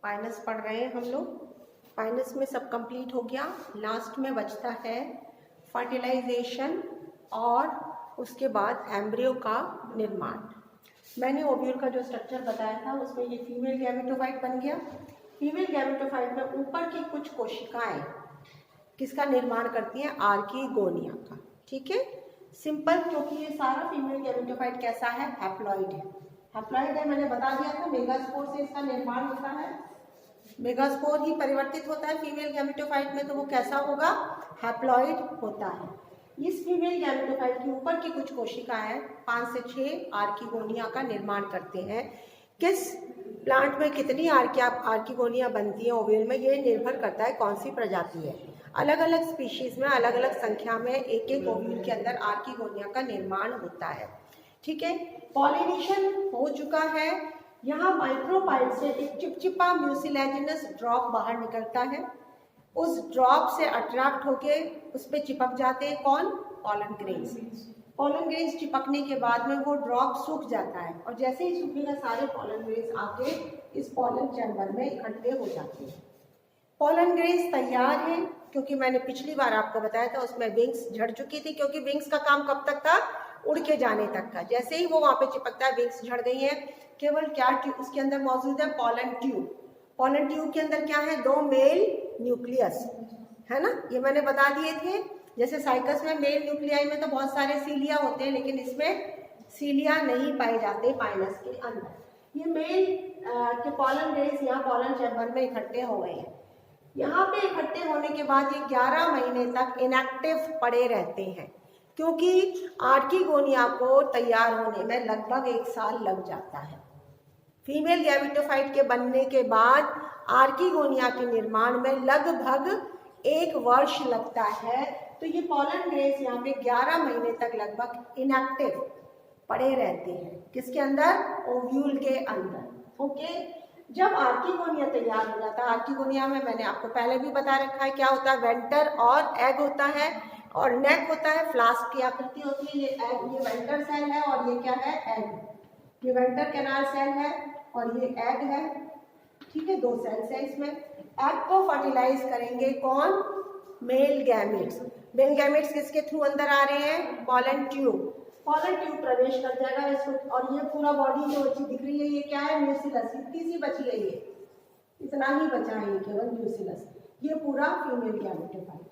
Finals पढ़ रहे हैं हम लोग। फाइनल्स में सब कंप्लीट हो गया। लास्ट में बचता है फर्टिलाइजेशन और उसके बाद एम्ब्रियो का निर्माण। मैंने ओव्यूल का जो स्ट्रक्चर बताया था उसमें ये फीमेल गैमेटोफाइट बन गया। फीमेल गैमेटोफाइट में ऊपर की कुछ कोशिकाएं किसका निर्माण करती हैं? आर्कीगोनिया का। ठीक है, सिंपल, क्योंकि ये सारा फीमेल गैमेटोफाइट कैसा है? हैप्लॉइड है। हैप्लॉइड है, मैंने बता दिया था, मेगास्पोर से इसका निर्माण होता है। मेगास्पोर ही परिवर्तित होता है फीमेल गैमेटोफाइट में, तो वो कैसा होगा? हैप्लॉइड होता है। इस फीमेल गैमेटोफाइट के ऊपर की कुछ कोशिकाएं 5 से 6 आर्कीगोनिया का निर्माण करते हैं। किस प्लांट में कितनी आर्कीगोनिया बनती है ओव्यूल में, ये निर्भर करता है कौन सी प्रजाति है। अलग अलग स्पीशीज में अलग अलग संख्या में एक एक ओव्यूल के अंदर आर्कीगोनिया का निर्माण होता है। ठीक है, पॉलिनेशन हो चुका है। यहाँ माइक्रोपाइल से एक चिपचिपा म्यूसिलेजिनस ड्रॉप बाहर निकलता है। उस ड्रॉप से अट्रैक्ट होके उस पर चिपक जाते हैं कौन? Pollen grains. पॉलन ग्रेन्स चिपकने के बाद में वो ड्रॉप सूख जाता है, और जैसे ही सूखेगा सारे पॉलन ग्रेन्स आके इस पॉलन चैम्बर में इकट्ठे हो जाते हैं। पॉलन ग्रेन्स तैयार है, क्योंकि मैंने पिछली बार आपको बताया था उसमें विंग्स झड़ चुकी थी, क्योंकि विंग्स का काम कब तक था? उड़ के जाने तक का। जैसे ही वो वहां पे चिपकता है विंग्स झड़ गई है। केवल क्या उसके अंदर मौजूद है? Pollen tube. पॉलन ट्यूब के अंदर क्या है? 2 मेल न्यूक्लियस है ना, ये मैंने बता दिए थे। जैसे साइकस में मेल न्यूक्लियाई में तो बहुत सारे सीलिया होते हैं, लेकिन इसमें सीलिया नहीं पाए जाते पाइनस के अंदर। ये मेल के पॉलन ग्रेन्स यहाँ पॉलन चैम्बर में इकट्ठे हो गए हैं। यहाँ पे इकट्ठे होने के बाद ये 11 महीने तक इनएक्टिव पड़े रहते हैं, क्योंकि आर्कीगोनिया को तैयार होने में लगभग 1 साल लग जाता है। फीमेल गैमेटोफाइट के बनने के बाद आर्कीगोनिया के निर्माण में लगभग 1 वर्ष लगता है। तो ये पॉलन ग्रेन्स यहाँ पे 11 महीने तक लगभग इनएक्टिव पड़े रहते हैं। किसके अंदर? ओव्यूल के अंदर। ओके, जब आर्कीगोनिया तैयार हो जाता है, आर्कीगोनिया में मैंने आपको पहले भी बता रखा है क्या होता है? वेंटर और एग होता है, और नेक होता है, फ्लास्क की आकृति होती है। ये एग, ये वेंटर सेल है, और ये क्या है? एग। ये वेंटर कैनाल सेल है और ये एग है। ठीक है, 2 सेल्स है इसमें। एग को फर्टिलाइज करेंगे कौन? Male gametes. मेल गैमेट्स किसके थ्रू अंदर आ रहे हैं? Pollen tube. पॉलन ट्यूब प्रवेश कर जाएगा इसको, और ये पूरा बॉडी जो बची दिख रही है ये क्या है? म्यूसिलस। इतनी सी बची है, ये इतना ही बचा है, केवल म्यूसिलस। ये पूरा फीमेल गैमेटोफाइट।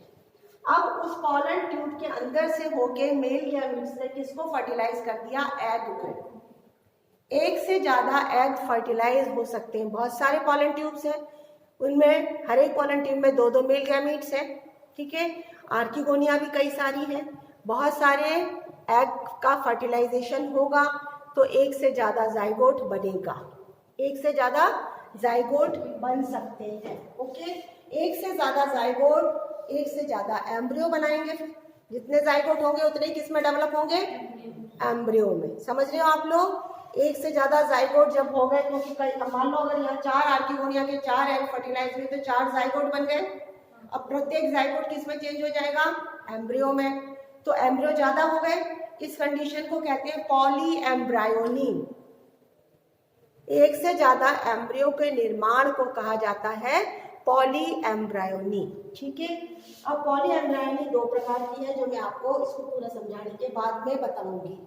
अब उस पॉलन ट्यूब के अंदर से होके मेल गैमेट्स ने किसको फर्टिलाइज कर दिया? एग को। 1 से ज्यादा एग फर्टिलाइज हो सकते हैं। बहुत सारे पॉलन ट्यूब्स हैं, उनमें हर एक पॉलन ट्यूब में 2-2 मेल गैमेट्स हैं। ठीक है, आर्कीगोनिया भी कई सारी है। बहुत सारे एग का फर्टिलाइजेशन होगा तो 1 से ज्यादा जाइगोट बनेगा। 1 से ज्यादा जाइगोट बन सकते हैं। ओके, 1 से ज्यादा जाइगोट, 1 से ज्यादा एम्ब्रियो बनाएंगे। जितने जाइगोट होंगे उतने किस में डेवलप होंगे? एम्ब्रियो में। समझ रहे हो आप लोग? 1 से ज्यादा जाइगोट जब हो गए, क्योंकि मान लो अगर यहाँ 4 आर्कीगोनिया के 4 एग फर्टिलाइज हुए तो 4 जाइगोट बन गए। अब प्रत्येक जाइगोट किस में चेंज हो जाएगा? एम्ब्रियो में। तो एम्ब्रियो ज्यादा हो गए, इस कंडीशन को कहते हैं पॉली एम्ब्रायोनी। 1 से ज्यादा एम्ब्रियो के निर्माण को कहा जाता है पॉली एम्ब्रायोनी। ठीक है, अब पॉली एम्ब्रायोनी 2 प्रकार की है, जो मैं आपको इसको पूरा समझाने के बाद में बताऊंगी।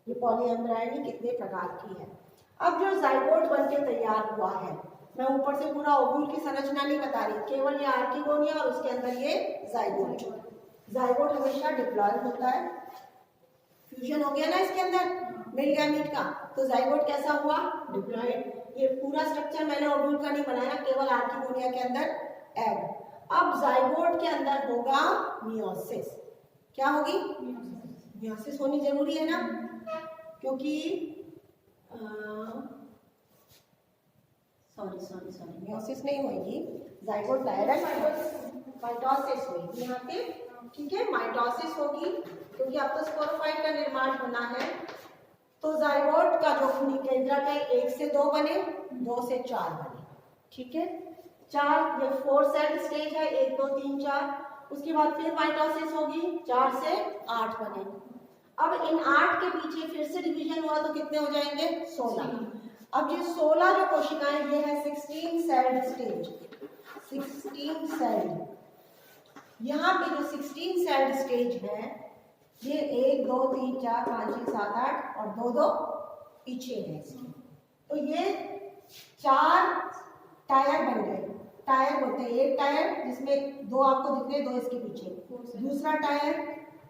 ये पॉली एम्ब्रायोनी कितने प्रकार की है। अब जो जाइगोट बन के तैयार हुआ है, मैं ऊपर से पूरा ओव्यूल की संरचना नहीं बता रही, केवल ये आर्कीगोनिया और उसके अंदर ये जाइगोट। जाइगोट हमेशा डिप्लॉयड होता है। फ्यूजन हो गया ना इसके अंदर मेल गैमेट का, तो जाइगोट कैसा हुआ? डिप्लॉयड। ये पूरा स्ट्रक्चर मैंने ओव्यूल का नहीं बनाया, केवल आर्कीगोनिया के अंदर एग। अब जाइगोट के अंदर होगा मियोसिस। क्या होगी? मियोसिस होनी जरूरी है ना, क्योंकि सॉरी मियोसिस नहीं होगी, जाइगोट डायरेक्ट माइटोसिस होगी यहाँ पे। ठीक है, माइटोसिस होगी, क्योंकि अब तो स्पोरोफाइट का निर्माण होना है। तो जाइगोट का जो केंद्रक है 1 से 2 बने, 2 से 4 बने। ठीक है, 4 ये 4 सेल स्टेज है, 1 2 3 4। उसके बाद फिर माइटोसिस होगी, 4 से 8 बने। अब इन 8 के पीछे फिर से डिवीजन हुआ तो कितने हो जाएंगे? 16। अब ये 16 जो कोशिकाएं, ये है 16 सेल्ड स्टेज, 16 सेल्ड। यहाँ पे जो 16 सेल्ड स्टेज है, ये 1 2 3 4 5 6 7 8 और 2 2 पीछे है इसके। तो ये 4 टायर बन गए। टायर होते हैं, एक टायर जिसमें 2 आपको दिख रहे हैं, 2 इसके पीछे, दूसरा टायर,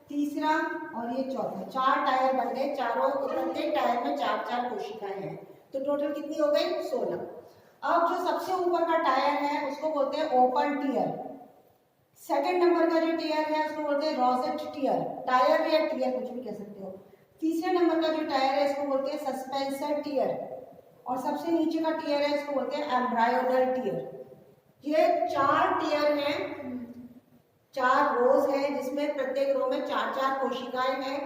तीसरा और ये चौथा, 4 टायर बन गए। चारों प्रत्येक टायर में 4 4 कोशिकाएं हैं। तो टोटल कितनी हो गई? 16। अब जो सबसे ऊपर का टायर है उसको बोलते हैं ओपन टीयर। सेकंड नंबर का जो टीयर है उसको बोलते हैं रोजेट टीयर, टायर या टीयर कुछ भी कह सकते हो। तीसरे नंबर का जो टायर है इसको बोलते हैं सस्पेंसर टीयर, और सबसे नीचे का टीयर है इसको बोलते हैं एम्ब्रायोनल टीयर। ये 4 टीयर हैं, 4 रोज हैं जिसमें प्रत्येक रो में 4 4 कोशिकाएं हैं,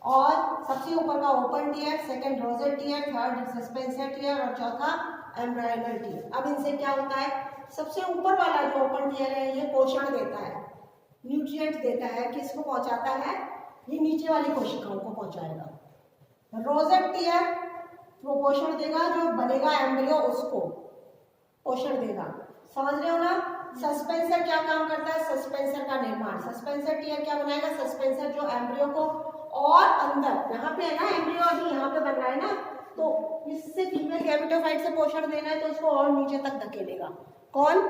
और सबसे ऊपर का open tier, second rosette tier, third suspensor tier और चौथा एम्ब्रायोनल टीयर। अब इनसे क्या होता है? सबसे ऊपर वाला जो ओपन टीयर है ये पोषण देता है, न्यूट्रिएंट देता है। किसको पहुंचाता है? ये नीचे वाली कोशिकाओं को पहुंचाएगा। रोजेट टीयर पोषण देगा, जो बनेगा एम्ब्रियो उसको पोषण देगा। समझ रहे हो ना? सस्पेंसर क्या काम करता है? सस्पेंसर का निर्माण। सस्पेंसर टीयर क्या बनाएगा? सस्पेंसर जो एम्ब्रियो को और अंदर, यहाँ पे है ना एम्ब्रियो, अभी यहाँ पे बन रहा है ना, तो इससे फीमेल गैमेटोफाइट से पोषण देना है तो उसको और नीचे तक धकेलेगा। कौन?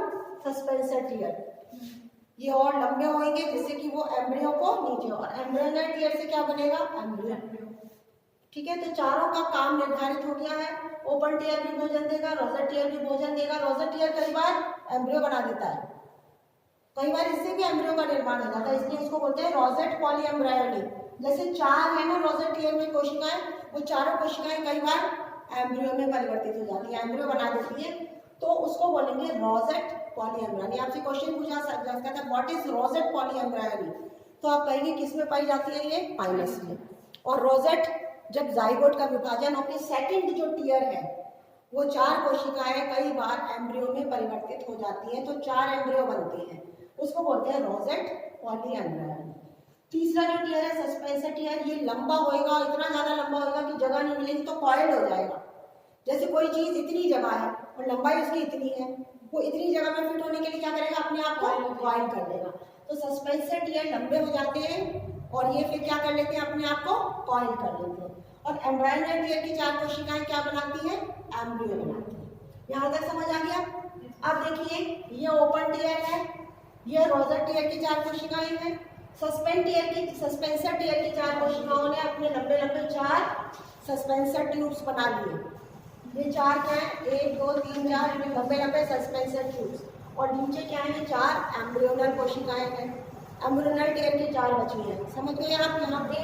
Suspensor tier. ये और लंबे होंगे जिससे कि वो एम्ब्रियो को नीचे, और एम्ब्रियोनल टीयर से क्या बनेगा? एम्ब्रियो। ठीक है, तो चारों का काम निर्धारित हो गया है। ओपन टीयर भी भोजन देगा, रोजेट टीयर भी भोजन देगा। रोजेट टीयर कई बार एम्ब्रियो बना देता है, कई बार इससे भी एम्ब्रियो का निर्माण हो जाता है, इसलिए इसको बोलते हैं रोजेट पॉलीएम्ब्रायोनी। जैसे 4 है ना रोजेट टीयर में कोशिकाएं, वो चारों कोशिकाएं कई बार एम्ब्रियो में परिवर्तित हो जाती है, एम्ब्रियो बना देती है, तो उसको बोलेंगे रोजेट पॉलीएम्ब्रायोनी। आपसे क्वेश्चन पूछा सकता था व्हाट इज रोजेट पॉलीएम्ब्रायोनी, तो आप कहेंगे किस में पाई जाती है? ये पाइनस में। और रोजेट जब जाइगोट का विभाजन होकर सेकंड जो टीयर है, वो 4 कोशिकाएं कई बार एम्ब्रियो में परिवर्तित हो जाती हैं, तो 4 एम्ब्रियो बनते हैं, उसको बोलते हैं रोजेट पॉलीएम्ब्रायोनी। तीसरा जो टीयर है सस्पेंसर टीयर, ये लंबा होएगा, इतना ज्यादा लंबा होएगा कि जगह नहीं मिलेगी तो कॉइल्ड हो जाएगा। जैसे कोई चीज इतनी जगह है और लंबाई उसकी इतनी है, वो इतनी जगह में फिट होने के लिए क्या करेगा? अपने आप को कॉइल कर देगा। तो सस्पेंसर टीयर लंबे हो जाते हैं और ये फिर क्या कर लेते हैं? अपने आप को कॉइल कर लेते हैं। और एम्ब्रायोनल टीयर की 4 कोशिकाएं क्या बनाती है? एम्ब्रियो बनाती है। यहाँ तक समझ आ गया? अब देखिए, ये ओपन टीयर है, ये रोजेट टीयर की 4 कोशिकाएं हैं। सस्पेंसर टीयर की 4 कोशिकाओं ने अपने लंबे लंबे 4 सस्पेंसर ट्यूब्स बना लिए। ये 4 क्या है? 1 2 3 4 लंबे लंबे सस्पेंसर ट्यूब्स, और नीचे क्या है? 4 एम्ब्रियोनल कोशिकाएं हैं। एम्ब्रियोनल टीयर की 4 बची हैं। समझ गए आप यहाँ पे?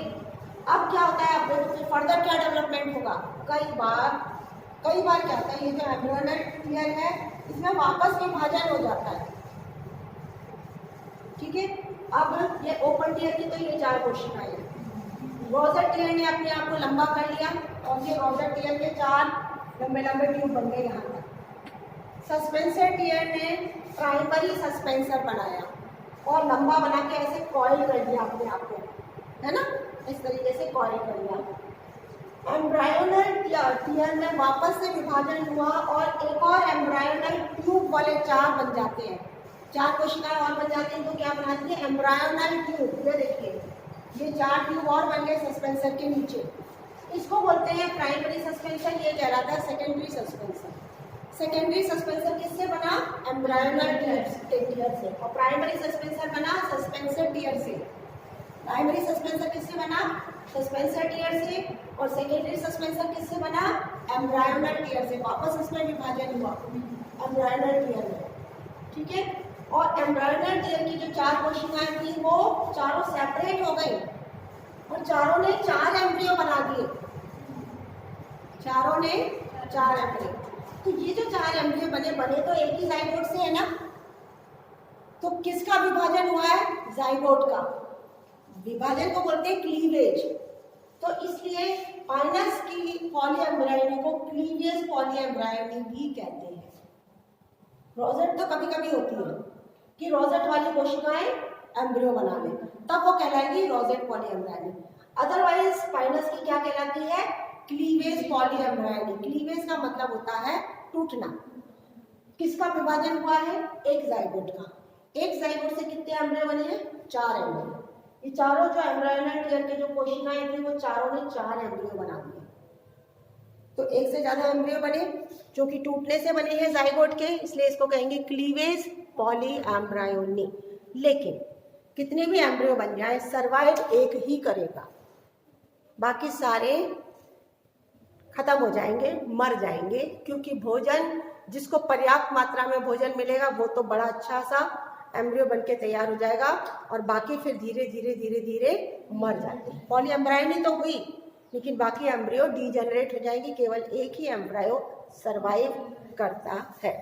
अब क्या होता है? अब देखो फिर फर्दर क्या डेवलपमेंट होगा। कई बार क्या होता है? ये जो एम्ब्रियोनल टीयर है इसमें वापस विभाजन हो जाता है। ठीक है, अब ये ओपन टीयर की तो ये 4 कोशिकाएं हैं। रोजेट टीयर ने अपने आप को लंबा कर लिया और ये रोजेट टीयर के 4 लंबे लंबे ट्यूब बन गए यहाँ तक। सस्पेंसर टीयर ने प्राइमरी सस्पेंसर बनाया और लंबा बना के ऐसे कॉइल कर दिया अपने आप को, है ना? इस तरीके से कॉइल कर दिया। एम्ब्रायोनल टीयर में वापस से विभाजन हुआ और एक और एम्ब्रायोनल ट्यूब वाले 4 बन जाते हैं। 4 कोशिकाएं और बन जाती हैं तो क्या बनाती है? एम्ब्रायोनल ट्यूब। ये देखिए, ये 4 ट्यूब और बन गए सस्पेंसर के नीचे। इसको बोलते हैं प्राइमरी सस्पेंसर, ये कहलाता है सेकेंडरी सस्पेंसर। सेकेंडरी सस्पेंसर किससे बना? एम्ब्रायोनल टीयर से। और प्राइमरी सस्पेंसर बना सस्पेंसर टीयर से। प्राइमरी सस्पेंसर किससे बना? सस्पेंसर टीयर से। और सेकेंडरी सस्पेंसर किससे बना? एम्ब्रायोनल टीयर से। वापस इसमें विभाजन हुआ एम्ब्रायोनल टीयर में। ठीक है, और एम्ब्रायोनल टीयर की जो 4 कोशिकाएं थी वो चारों सेपरेट हो गई और चारों ने 4 एम्ब्रियो बना दिए। चारों ने 4 एम्ब्रियो। तो ये जो 4 एम्ब्रियो बने तो एक ही जाइगोट से है ना, तो किसका विभाजन हुआ है? जाइगोट का। विभाजन को बोलते हैं क्लीवेज। तो इसलिए पाइनस की पॉलीएम्ब्रायोनी को क्लीवियस पॉलीएम्ब्रायोनी भी कहते हैं। रोजेट तो कभी कभी होती है कि रोजेट वाली कोशिकाएं एम्ब्रियो बना लें, तब वो कहलाएगी रोजेट पॉलीएम्ब्रायोनी। अदरवाइज पाइनस की क्या कहलाती है? क्लीवेज पॉलीएम्ब्रायोनिक। क्लीवेज का मतलब होता है टूटना। किसका विभाजन हुआ है? एक जाइगोट का। एक जाइगोट से कितने एम्ब्रियो बने हैं? 4 एम्ब्रियो। ये चारों जो एम्ब्रायोनल टीयर के जो कोशिकाएं थी वो चारों ने 4 एम्ब्रियो बना दिए। तो एक से ज्यादा एम्ब्रियो बने जो कि टूटने से बने हैं जाइगोट के, इसलिए इसको कहेंगे क्लीवेज पॉलीएम्ब्रायोनिक। लेकिन कितने भी एम्ब्रियो बन जाए सर्वाइव एक ही करेगा, बाकी सारे खत्म हो जाएंगे, मर जाएंगे, क्योंकि भोजन, जिसको पर्याप्त मात्रा में भोजन मिलेगा वो तो बड़ा अच्छा सा एम्ब्रियो बनके तैयार हो जाएगा और बाकी फिर धीरे धीरे धीरे धीरे मर जाते हैं। पॉलीएम्ब्रायोनी तो हुई लेकिन बाकी एम्ब्रियो डीजेनरेट हो जाएंगे, केवल एक ही एम्ब्रियो सर्वाइव करता है।